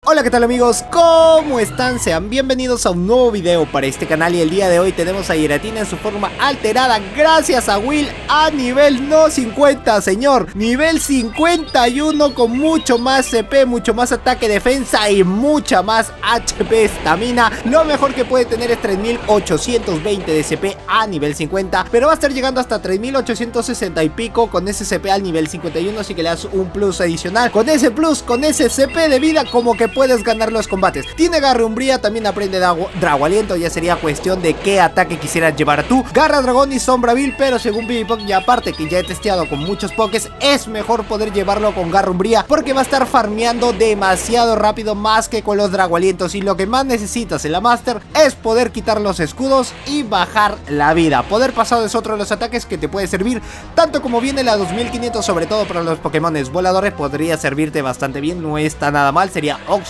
Hola, ¿qué tal amigos? ¿Cómo están? Sean bienvenidos a un nuevo video para este canal y el día de hoy tenemos a Giratina en su forma alterada gracias a Will a nivel no 50, señor, nivel 51 con mucho más CP, mucho más ataque, defensa y mucha más HP estamina. Lo mejor que puede tener es 3820 de CP a nivel 50, pero va a estar llegando hasta 3860 y pico con ese CP al nivel 51, así que le das un plus adicional. Con ese plus, con ese CP de vida, como que puedes ganar los combates. Tiene Garra Umbría, también aprende Drago Aliento, ya sería cuestión de qué ataque quisieras llevar tú. Garra Dragón y Sombra Vil, pero según PvPoke, y aparte que ya he testeado con muchos pokés, es mejor poder llevarlo con Garra Umbría porque va a estar farmeando demasiado rápido más que con los Drago Alientos, y lo que más necesitas en la Master es poder quitar los escudos y bajar la vida. Poder pasado es otro de los ataques que te puede servir, tanto como viene la 2500, sobre todo para los Pokémones voladores, podría servirte bastante bien, no está nada mal, sería opcional.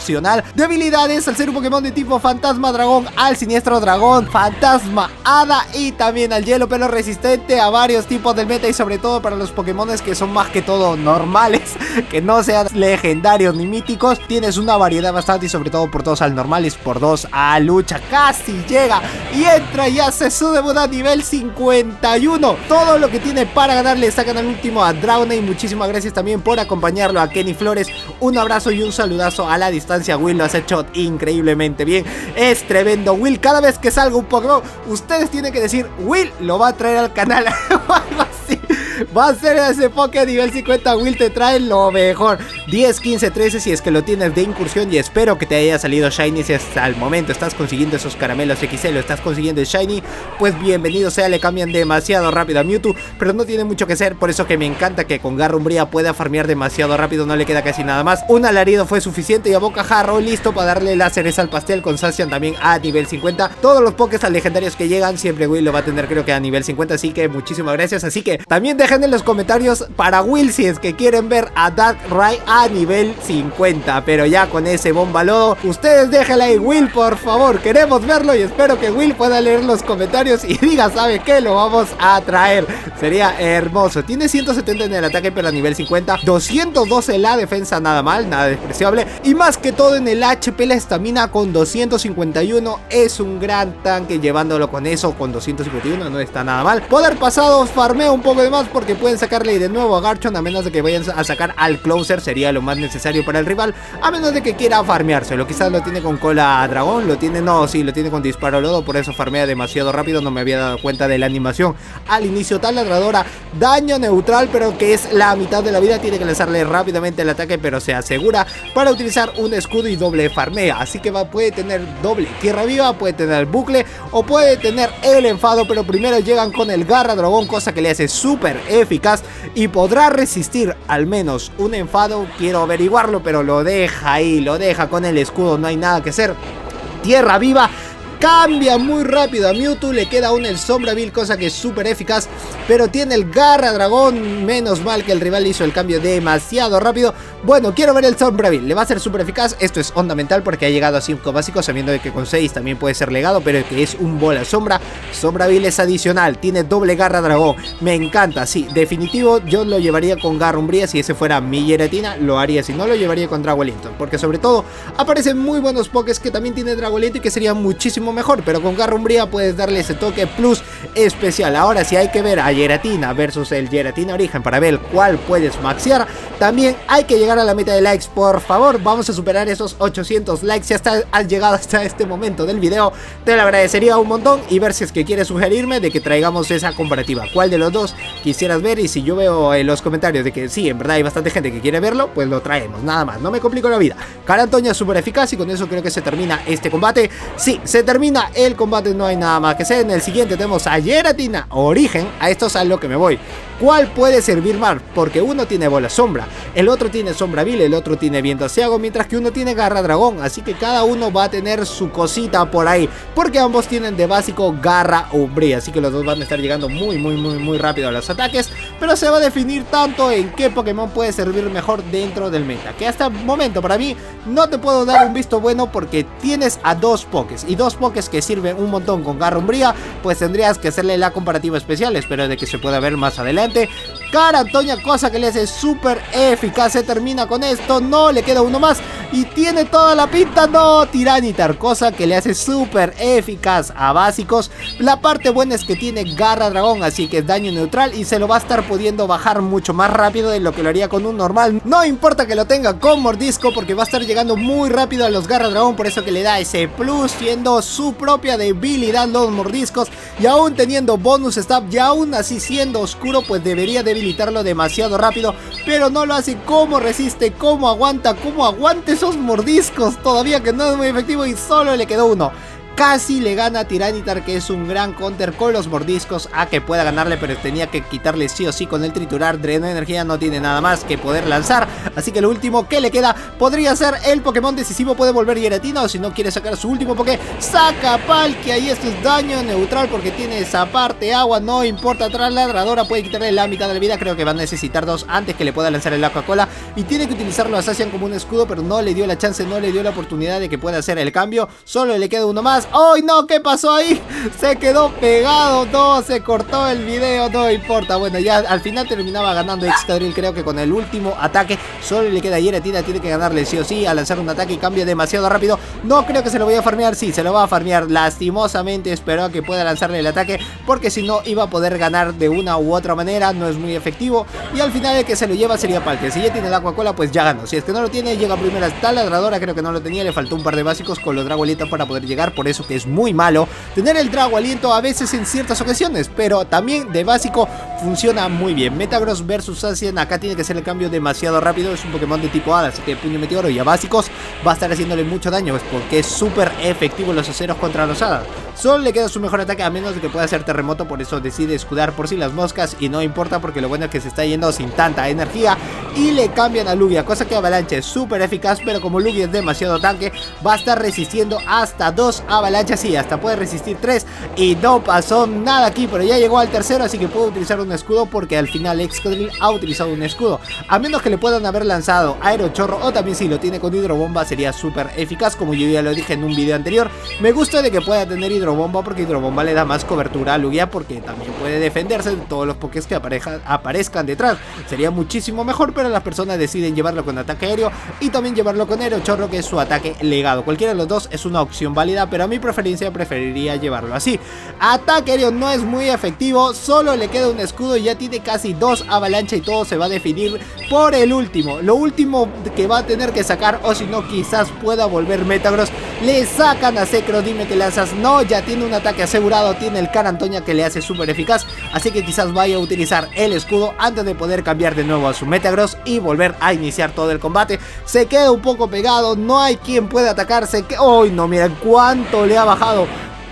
Debilidades: al ser un Pokémon de tipo Fantasma Dragón, al Siniestro Dragón, Fantasma Hada y también al Hielo, pero resistente a varios tipos del meta y sobre todo para los Pokémones que son más que todo normales, que no sean legendarios ni míticos. Tienes una variedad bastante y sobre todo por 2 al normal y por 2 a lucha. Casi llega y entra y hace su debut a nivel 51. Todo lo que tiene para ganar. Le sacan al último a Dragonite. Muchísimas gracias también por acompañarlo a Kenny Flores. Un abrazo y un saludazo a la distancia. Will lo has hecho increíblemente bien. Es tremendo Will. Cada vez que salga un Pokémon, ustedes tienen que decir: Will lo va a traer al canal o algo así. Va a ser ese Poké nivel 50. Will te trae lo mejor. 10, 15, 13 si es que lo tienes de incursión. Y espero que te haya salido Shiny. Si hasta el momento estás consiguiendo esos caramelos XL, lo estás consiguiendo el Shiny, pues bienvenido sea. Le cambian demasiado rápido a Mewtwo, pero no tiene mucho que hacer. Por eso que me encanta que con Garra Umbría pueda farmear demasiado rápido. No le queda casi nada más. Un alarido fue suficiente y a bocajarro listo para darle la cereza al pastel. Con Zacian también a nivel 50. Todos los Pokés legendarios que llegan siempre Will lo va a tener, creo que a nivel 50. Así que muchísimas gracias. Así que también dejen en los comentarios para Will si es que quieren ver a Darkrai a nivel 50. Pero ya con ese bomba lodo, ustedes déjenle ahí: Will, por favor, queremos verlo. Y espero que Will pueda leer los comentarios y diga: ¿sabe qué? Lo vamos a traer. Sería hermoso. Tiene 170 en el ataque, pero a nivel 50. 212 en la defensa, nada mal, nada despreciable. Y más que todo en el HP, la estamina con 251 es un gran tanque. Llevándolo con eso, con 251 no está nada mal. Poder pasado, farmea un poco de más porque pueden sacarle de nuevo a Garchomp, a menos de que vayan a sacar al Closer. Sería lo más necesario para el rival, a menos de que quiera farmeárselo. Quizás lo tiene con cola dragón, lo tiene, no, sí, lo tiene con disparo lodo, por eso farmea demasiado rápido. No me había dado cuenta de la animación al inicio. Taladradora, daño neutral, pero que es la mitad de la vida. Tiene que lanzarle rápidamente el ataque, pero se asegura para utilizar un escudo y doble farmea. Así que puede tener doble tierra viva, puede tener el bucle o puede tener el enfado, pero primero llegan con el Garra Dragón, cosa que le hace súper eficaz y podrá resistir al menos un enfado. Quiero averiguarlo, pero lo deja ahí, lo deja con el escudo, no hay nada que hacer. Tierra viva, cambia muy rápido a Mewtwo, le queda aún el Sombra Vil, cosa que es súper eficaz, pero tiene el Garra Dragón. Menos mal que el rival hizo el cambio demasiado rápido. Bueno, quiero ver el Sombra Vil, le va a ser súper eficaz. Esto es onda mental porque ha llegado a 5 básicos, sabiendo de que con 6 también puede ser legado, pero que es un bola sombra. Sombra Vil es adicional, tiene doble Garra Dragón, me encanta, sí, definitivo. Yo lo llevaría con Garra Umbría, si ese fuera mi Giratina, lo haría. Si no, lo llevaría con Drago Aliento, porque sobre todo aparecen muy buenos pokés que también tiene Drago Aliento y que sería muchísimo mejor, pero con Garra Umbría puedes darle ese toque plus especial. Ahora si hay que ver a Giratina versus el Giratina Origen para ver cuál puedes maxear, también hay que llegar a la meta de likes, por favor. Vamos a superar esos 800 likes. Si has llegado hasta este momento del video, te lo agradecería un montón, y ver si es que quieres sugerirme de que traigamos esa comparativa, cuál de los dos quisieras ver. Y si yo veo en los comentarios de que sí, en verdad hay bastante gente que quiere verlo, pues lo traemos, nada más, no me complico la vida. Cara Antonia súper eficaz, y con eso creo que se termina este combate. Sí, se termina el combate, no hay nada más que hacer. En el siguiente tenemos a Giratina Origen. A esto es a lo que me voy. ¿Cuál puede servir más? Porque uno tiene bola sombra, el otro tiene Sombra Vil, el otro tiene viento asiago, mientras que uno tiene Garra Dragón. Así que cada uno va a tener su cosita por ahí, porque ambos tienen de básico Garra Umbría. Así que los dos van a estar llegando muy rápido a los ataques, pero se va a definir tanto en qué Pokémon puede servir mejor dentro del meta, que hasta el momento para mí no te puedo dar un visto bueno, porque tienes a dos Pokés, y dos Pokés que sirven un montón con Garra Umbría. Pues tendrías que hacerle la comparativa especial, espero de que se pueda ver más adelante. Cara Antonia, cosa que le hace súper eficaz. Se termina con esto, no le queda uno más y tiene toda la pinta. No, Tiranitar, cosa que le hace súper eficaz a básicos. La parte buena es que tiene garra dragón, así que es daño neutral y se lo va a estar pudiendo bajar mucho más rápido de lo que lo haría con un normal. No importa que lo tenga con mordisco, porque va a estar llegando muy rápido a los garra dragón, por eso que le da ese plus, siendo su propia debilidad los mordiscos, y aún teniendo bonus stab y aún así siendo oscuro, pues debería debilitarlo demasiado rápido, pero no lo hace. ¿Cómo resiste? ¿Cómo aguanta? ¿Cómo aguanta esos mordiscos? Todavía que no es muy efectivo y solo le quedó uno. Casi le gana a Tiranitar, que es un gran counter con los mordiscos a que pueda ganarle, pero tenía que quitarle sí o sí con el triturar. Dreno de energía, no tiene nada más que poder lanzar, así que lo último que le queda podría ser el Pokémon decisivo. Puede volver Giratina, o si no quiere sacar su último Poké, saca Palkia, ahí esto es daño neutral porque tiene esa parte agua, no importa. Ladradora puede quitarle la mitad de la vida, creo que va a necesitar dos antes que le pueda lanzar el Aquacola, y tiene que utilizarlo a Zacian como un escudo, pero no le dio la chance, no le dio la oportunidad de que pueda hacer el cambio. Solo le queda uno más. ¡Ay, no! ¿Qué pasó ahí? Se quedó pegado. No, se cortó el video. No importa. Bueno, ya al final terminaba ganando Excadrill. Creo que con el último ataque solo le queda Giratina. Tiene que ganarle sí o sí a lanzar un ataque y cambia demasiado rápido. No creo que se lo vaya a farmear. Sí, se lo va a farmear. Lastimosamente esperó a que pueda lanzarle el ataque, porque si no iba a poder ganar de una u otra manera. No es muy efectivo. Y al final el que se lo lleva sería Palkia. Si ya tiene el Aquacola, pues ya ganó. Si es que no lo tiene, llega primero hasta Ladradora. Creo que no lo tenía. Le faltó un par de básicos con los Drago Aliento para poder llegar. Por eso que es muy malo tener el Drago Aliento a veces en ciertas ocasiones, pero también de básico funciona muy bien. Metagross versus Zacian, acá tiene que hacer el cambio demasiado rápido. Es un Pokémon de tipo Hada, así que Puño Meteoro y a básicos va a estar haciéndole mucho daño, pues porque es súper efectivo los aceros contra los Hadas. Solo le queda su mejor ataque, a menos de que pueda hacer terremoto, por eso decide escudar por si las moscas, y no importa porque lo bueno es que se está yendo sin tanta energía. Y le cambian a Lugia, cosa que Avalancha es súper eficaz, pero como Lugia es demasiado tanque, va a estar resistiendo hasta 2 avalanchas. Sí, hasta puede resistir 3 y no pasó nada aquí, pero ya llegó al tercero, así que puede utilizar un escudo, porque al final Excadrill ha utilizado un escudo. A menos que le puedan haber lanzado Aerochorro, o también si lo tiene con Hidrobomba sería súper eficaz, como yo ya lo dije en un video anterior. Me gusta de que pueda tener Hidrobomba, porque Hidrobomba le da más cobertura a Lugia, porque también puede defenderse de todos los Pokés que aparezcan detrás. Sería muchísimo mejor, pero las personas deciden llevarlo con ataque aéreo y también llevarlo con Aerochorro, que es su ataque legado. Cualquiera de los dos es una opción válida, pero a mi preferencia preferiría llevarlo así. Ataque aéreo no es muy efectivo, solo le queda un escudo y ya tiene casi 2 avalancha, y todo se va a definir por el último. Lo último que va a tener que sacar, o si no quizás pueda volver Metagross. Le sacan a Zekrom, dime que lanzas. No, ya tiene un ataque asegurado, tiene el Cara Antonia que le hace súper eficaz, así que quizás vaya a utilizar el escudo antes de poder cambiar de nuevo a su Metagross y volver a iniciar todo el combate. Se queda un poco pegado, no hay quien pueda atacarse. ¡Ay, no! Miren cuánto le ha bajado.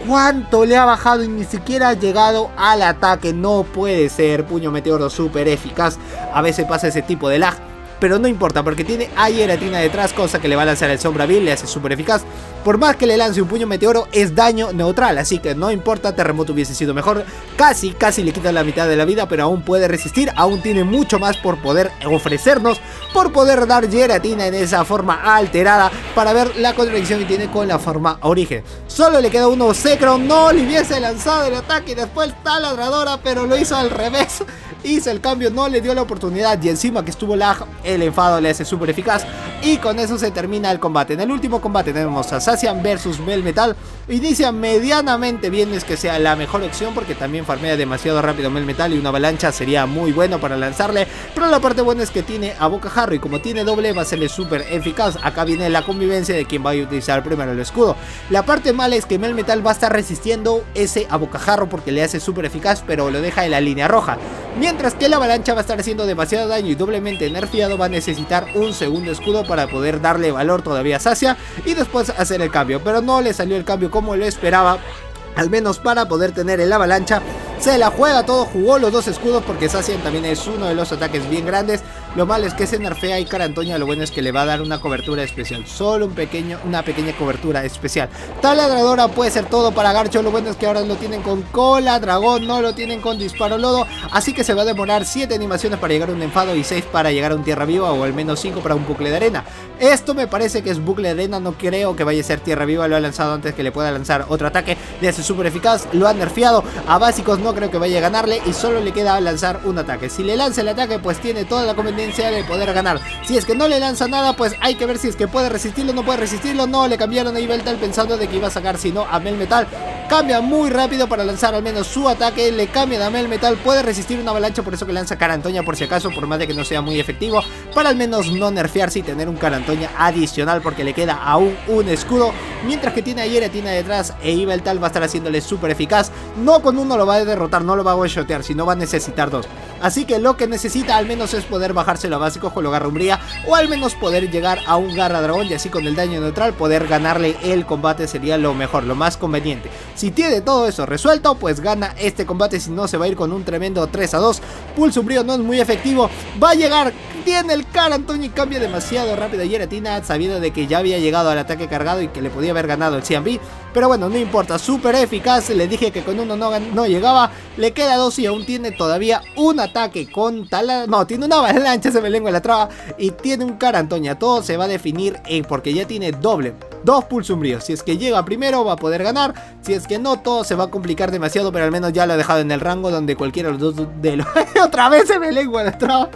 ¿Cuánto le ha bajado y ni siquiera ha llegado al ataque? No puede ser. Puño Meteoro súper eficaz. A veces pasa ese tipo de lag, pero no importa porque tiene a Giratina detrás, cosa que le va a lanzar el Sombra Bill, le hace súper eficaz. Por más que le lance un Puño Meteoro, es daño neutral, así que no importa. Terremoto hubiese sido mejor. Casi le quita la mitad de la vida, pero aún puede resistir. Aún tiene mucho más por poder ofrecernos, por poder dar Giratina en esa forma alterada, para ver la contradicción que tiene con la forma origen. Solo le queda uno. Zekrom no le hubiese lanzado el ataque y después Taladradora, pero lo hizo al revés. Hizo el cambio, no le dio la oportunidad, y encima que estuvo lag, el enfado le hace súper eficaz. Y con eso se termina el combate. En el último combate tenemos a Zacian versus Melmetal. Inicia medianamente bien, es que sea la mejor opción, porque también farmea demasiado rápido Melmetal y una avalancha sería muy bueno para lanzarle. Pero la parte buena es que tiene a Bocajarro, y como tiene doble va a serle súper eficaz. Acá viene la convivencia de quien va a utilizar primero el escudo. La parte mala es que Melmetal va a estar resistiendo ese a Bocajarro porque le hace súper eficaz, pero lo deja en la línea roja. Mientras que la avalancha va a estar haciendo demasiado daño y doblemente nerfeado, va a necesitar un segundo escudo para poder darle valor todavía a Zacian y después hacer el cambio. Pero no le salió el cambio como lo esperaba, al menos para poder tener el avalancha. Se la juega todo, jugó los dos escudos porque Zacian también es uno de los ataques bien grandes. Lo malo es que se nerfea y Cara Antonia lo bueno es que le va a dar una cobertura especial. Solo una pequeña cobertura especial. Taladradora puede ser todo para Garcho. Lo bueno es que ahora lo tienen con cola dragón, no lo tienen con disparo lodo. Así que se va a demorar 7 animaciones para llegar a un enfado y 6 para llegar a un tierra viva, o al menos 5 para un bucle de arena. Esto me parece que es bucle de arena, no creo que vaya a ser tierra viva. Lo ha lanzado antes que le pueda lanzar otro ataque. Le hace súper eficaz, lo ha nerfeado. A básicos no no creo que vaya a ganarle y solo le queda lanzar un ataque. Si le lanza el ataque, pues tiene toda la conveniencia de poder ganar. Si es que no le lanza nada, pues hay que ver si es que puede resistirlo, no puede resistirlo. No, le cambiaron a Yveltal pensando de que iba a sacar sino a Melmetal. Cambia muy rápido para lanzar al menos su ataque, le cambian a Melmetal, puede resistir una avalancha, por eso que lanza Carantoña por si acaso, por más de que no sea muy efectivo, para al menos no nerfearse y tener un Carantoña adicional porque le queda aún un escudo, mientras que tiene a Giratina detrás e Yveltal va a estar haciéndole súper eficaz. No con uno lo va a derrotar, no lo va a one-shotear, sino va a necesitar dos. Así que lo que necesita al menos es poder bajárselo a básico con lo Garra Umbría, o al menos poder llegar a un Garra Dragón y así con el daño neutral poder ganarle el combate sería lo mejor, lo más conveniente. Si tiene todo eso resuelto, pues gana este combate, si no se va a ir con un tremendo 3-2. Pulso Umbrío no es muy efectivo, va a llegar, tiene el Carantoña y cambia demasiado rápido a Giratina, sabiendo de que ya había llegado al ataque cargado y que le podía haber ganado el CMB. Pero bueno, no importa, súper eficaz, le dije que con uno no llegaba, le queda dos y aún tiene todavía un ataque con tal... No, tiene una avalancha, se me lengua la traba, y tiene un Carantoña. Todo se va a definir porque ya tiene dos Pulso Umbríos. Si es que llega primero va a poder ganar, si es que no, todo se va a complicar demasiado, pero al menos ya lo he dejado en el rango donde cualquiera de los dos otra vez se me lengua la traba,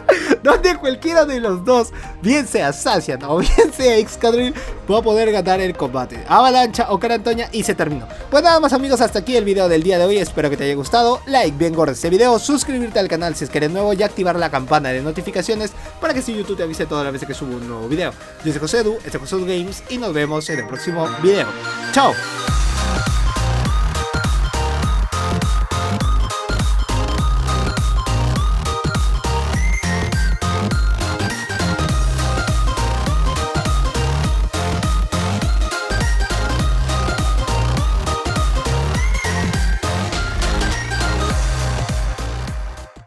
donde cualquiera de los dos, bien sea Zacian o bien sea Excadrill, va a poder ganar el combate. Avalancha o Carantoña y se terminó. Pues nada más amigos, hasta aquí el video del día de hoy, espero que te haya gustado, like bien gordo este video, suscribirte al canal si es que eres nuevo y activar la campana de notificaciones para que si YouTube te avise todas las veces que subo un nuevo video. Yo soy José Edu, este es José Edu Games y nos vemos en el próximo video. ¡Chao!